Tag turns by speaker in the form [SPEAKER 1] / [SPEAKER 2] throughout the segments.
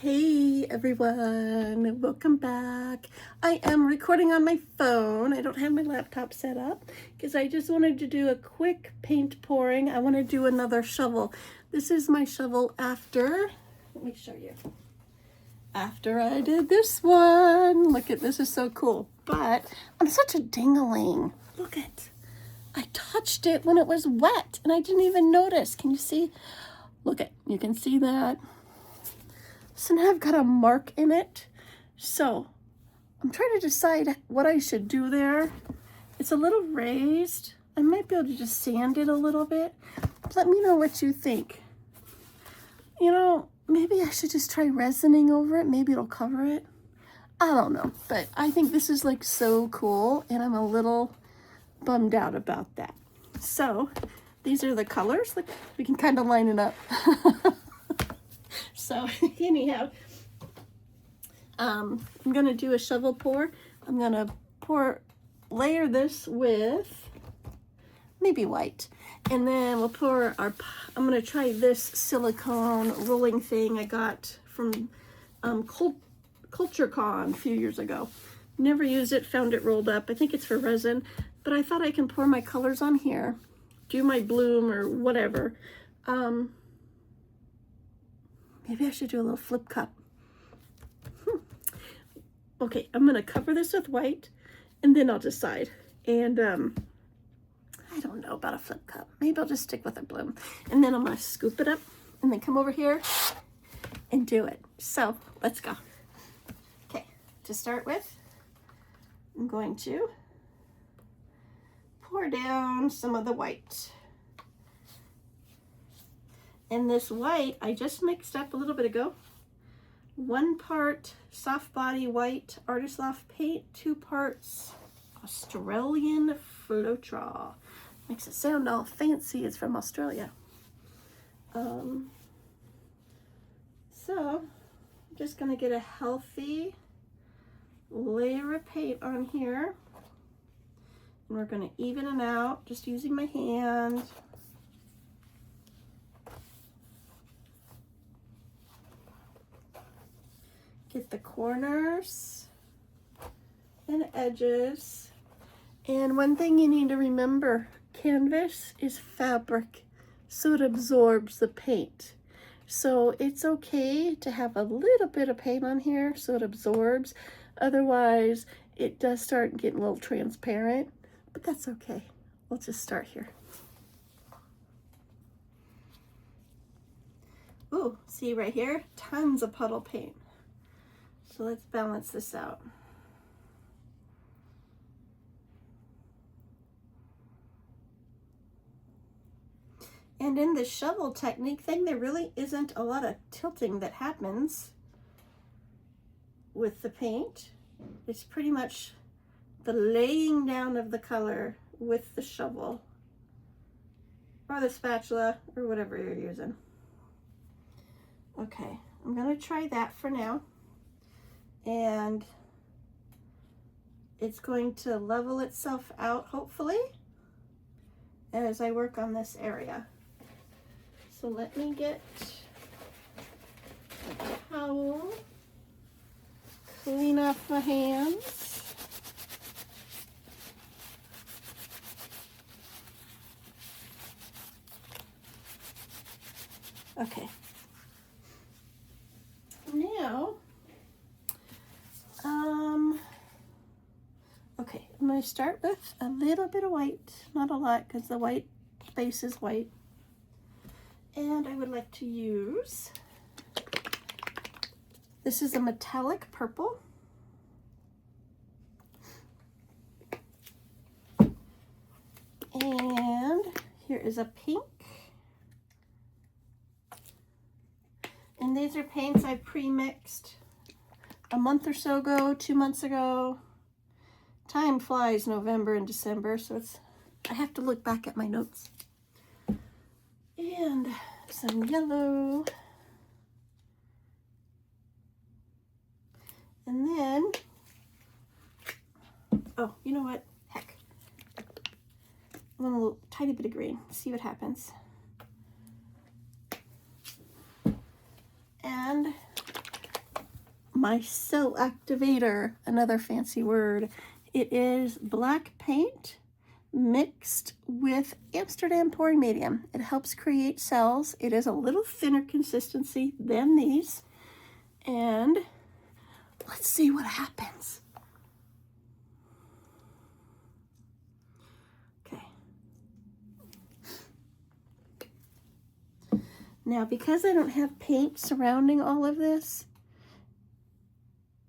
[SPEAKER 1] Hey everyone, welcome back. I am recording on my phone. I don't have my laptop set up because I just wanted to do a quick paint pouring. I want to do another shovel. This is my shovel after, let me show you. After I did this one. Look at this, is so cool. But I'm such a ding-a-ling. Look at, I touched it when it was wet and I didn't even notice. Can you see? Look at, you can see that. So now I've got a mark in it. So I'm trying to decide what I should do there. It's a little raised. I might be able to just sand it a little bit. Let me know what you think. You know, maybe I should just try resining over it. Maybe it'll cover it. I don't know, but I think this is like so cool and I'm a little bummed out about that. So these are the colors. Look, we can kind of line it up. So anyhow, I'm going to do a shovel pour. I'm going to layer this with maybe white. And then we'll pour I'm going to try this silicone rolling thing I got from CultureCon a few years ago. Never used it, found it rolled up. I think it's for resin, but I thought I can pour my colors on here, do my bloom or whatever. Maybe I should do a little flip cup. Okay, I'm gonna cover this with white and then I'll decide. And I don't know about a flip cup. Maybe I'll just stick with a bloom. And then I'm gonna scoop it up and then come over here and do it. So let's go. Okay, to start with, I'm going to pour down some of the white. And this white, I just mixed up a little bit ago. 1 part soft body white Artist Loft paint, 2 parts Australian Floetrol. Makes it sound all fancy, it's from Australia. So, I'm just gonna get a healthy layer of paint on here. And we're gonna even them out, just using my hand. Get the corners and edges. And one thing you need to remember, canvas is fabric, so it absorbs the paint. So it's okay to have a little bit of paint on here so it absorbs. Otherwise, it does start getting a little transparent, but that's okay. We'll just start here. Ooh, see right here? Tons of puddle paint. So let's balance this out. And in the shovel technique thing, there really isn't a lot of tilting that happens with the paint. It's pretty much the laying down of the color with the shovel or the spatula or whatever you're using. Okay, I'm gonna try that for now. And it's going to level itself out, hopefully, as I work on this area. So let me get a towel, clean off my hands. Okay. Now, okay, I'm going to start with a little bit of white, not a lot because the white base is white. And I would like to use, this is a metallic purple. And here is a pink. And these are paints I pre-mixed a month or so ago, 2 months ago. Time flies, November and December, so I have to look back at my notes. And some yellow. And then, oh, you know what? Heck. I want a little tiny bit of green. See what happens. And my cell activator, another fancy word. It is black paint mixed with Amsterdam pouring medium. It helps create cells. It is a little thinner consistency than these. And let's see what happens. Okay. Now, because I don't have paint surrounding all of this,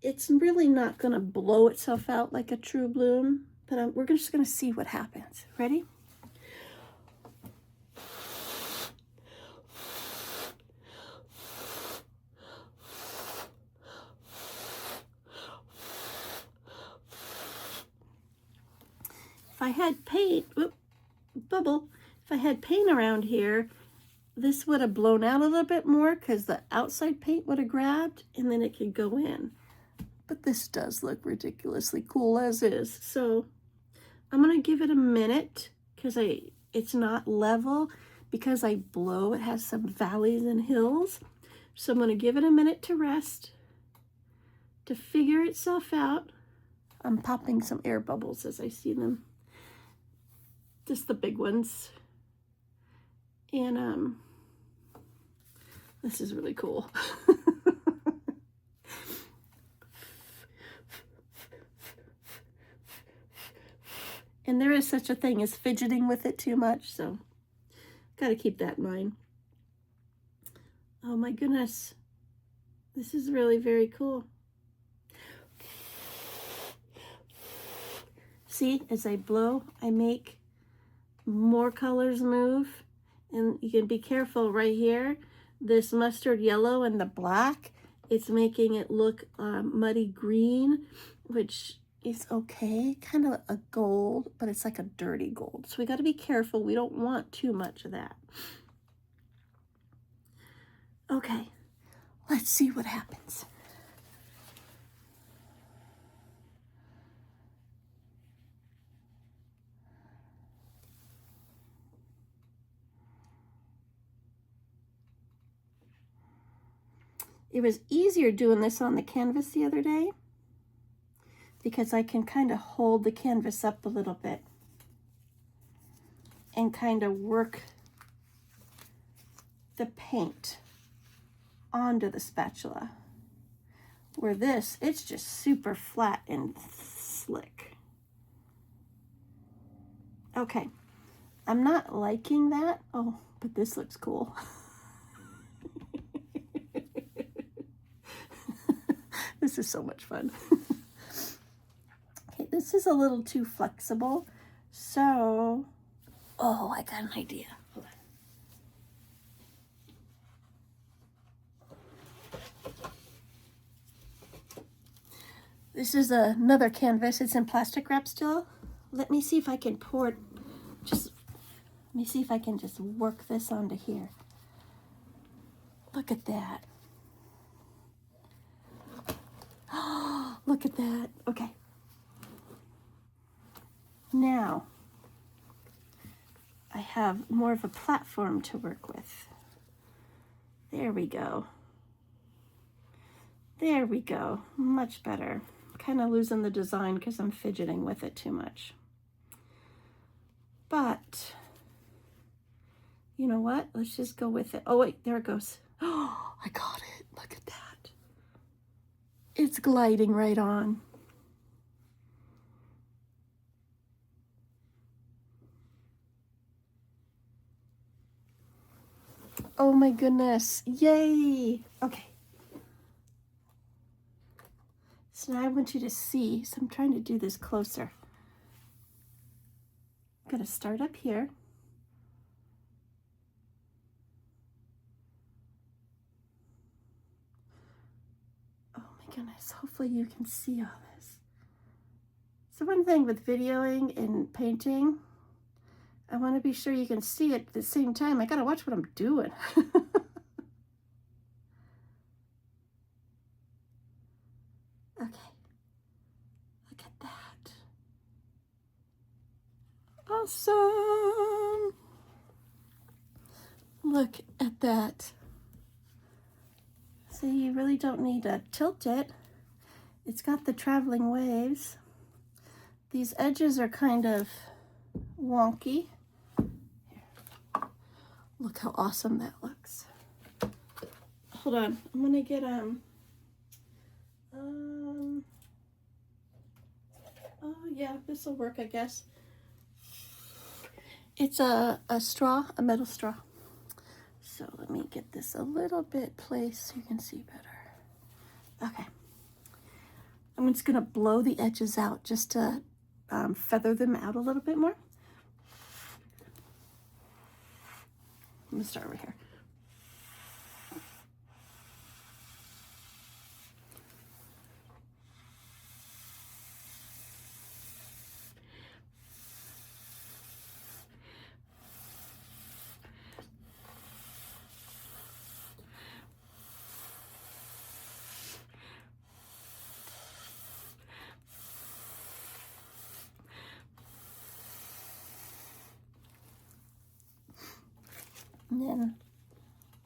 [SPEAKER 1] it's really not going to blow itself out like a true bloom, but we're just going to see what happens. Ready? If I had paint, bubble, if I had paint around here, this would have blown out a little bit more because the outside paint would have grabbed and then it could go in. But this does look ridiculously cool as is. So I'm going to give it a minute because it's not level. Because I blow, it has some valleys and hills. So I'm going to give it a minute to rest, to figure itself out. I'm popping some air bubbles as I see them. Just the big ones. And this is really cool. And there is such a thing as fidgeting with it too much, so got to keep that in mind. Oh my goodness. This is really very cool. See, as I blow, I make more colors move. And you can be careful right here. This mustard yellow and the black, it's making it look muddy green, which is okay. Kind of a gold, but it's like a dirty gold. So we got to be careful. We don't want too much of that. Okay, let's see what happens. It was easier doing this on the canvas the other day because I can kind of hold the canvas up a little bit and kind of work the paint onto the spatula. Where this, it's just super flat and slick. Okay, I'm not liking that. Oh, but this looks cool. This is so much fun. Okay, this is a little too flexible. So, oh, I got an idea. Hold on. This is another canvas. It's in plastic wrap still. Let me see if I can pour it. Let me see if I can just work this onto here. Look at that. Look at that. Okay. Now, I have more of a platform to work with. There we go. There we go. Much better. I'm kind of losing the design because I'm fidgeting with it too much. But, you know what? Let's just go with it. Oh, wait. There it goes. Oh, I got it. Look at that. It's gliding right on. Oh my goodness. Yay. Okay. So now I want you to see. So I'm trying to do this closer. I'm going to start up here. Goodness, hopefully you can see all this. So one thing with videoing and painting, I want to be sure you can see it at the same time. I gotta watch what I'm doing. Okay, look at that. Awesome. Look at that. So you really don't need to tilt it. It's got the traveling waves. These edges are kind of wonky. Here. Look how awesome that looks. Hold on, I'm gonna get oh yeah, this will work, I guess. It's a straw, a metal straw. So let me get this a little bit placed so you can see better. Okay. I'm just gonna blow the edges out just to feather them out a little bit more. I'm gonna start right here. And then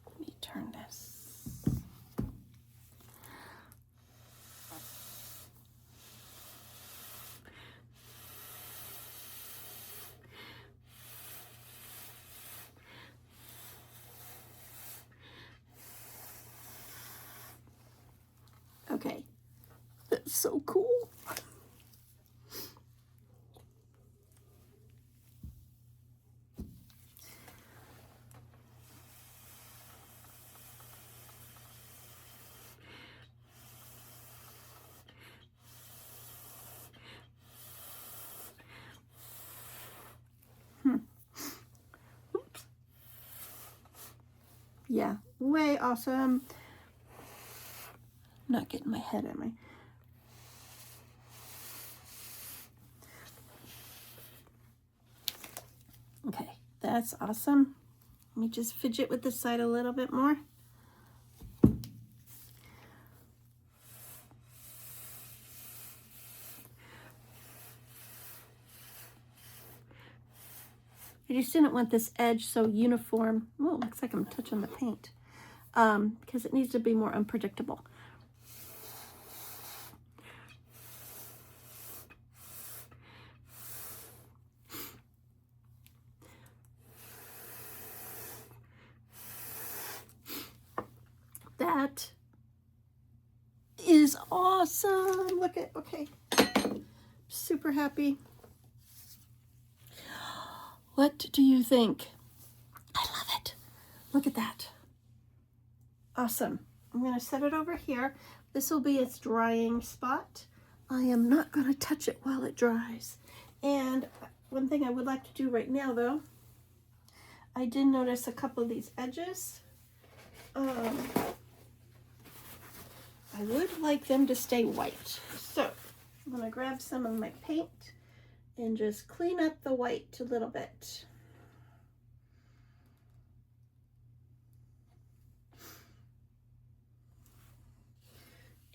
[SPEAKER 1] let me turn this. Okay, that's so cool. Yeah, way awesome. I'm not getting my head in my... Okay, that's awesome. Let me just fidget with this side a little bit more. I just didn't want this edge so uniform. Oh, looks like I'm touching the paint. Because it needs to be more unpredictable. That is awesome. Look at, okay. Super happy. What do you think? I love it. Look at that. Awesome. I'm going to set it over here. This will be its drying spot. I am not going to touch it while it dries. And one thing I would like to do right now, though, I did notice a couple of these edges. I would like them to stay white. So I'm going to grab some of my paint and just clean up the white a little bit.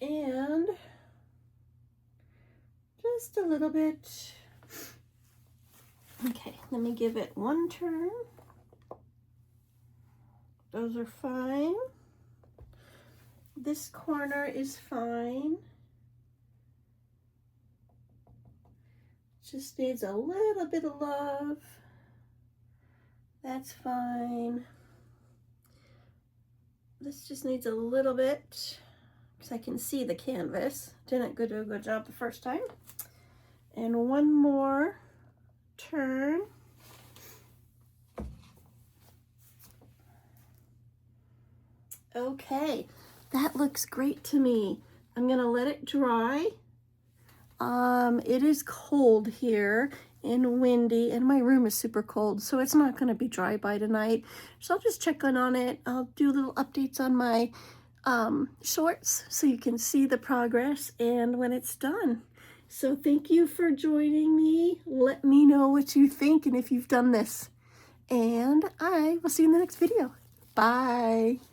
[SPEAKER 1] And just a little bit. Okay, let me give it one turn. Those are fine. This corner is fine. Just needs a little bit of love. That's fine. This just needs a little bit because I can see the canvas. Didn't do a good job the first time. And one more turn. Okay, that looks great to me. I'm gonna let it dry. It is cold here and windy, and my room is super cold, so it's not gonna be dry by tonight. So I'll just check on it. I'll do little updates on my shorts so you can see the progress and when it's done. So thank you for joining me. Let me know what you think and if you've done this. And I will see you in the next video. Bye.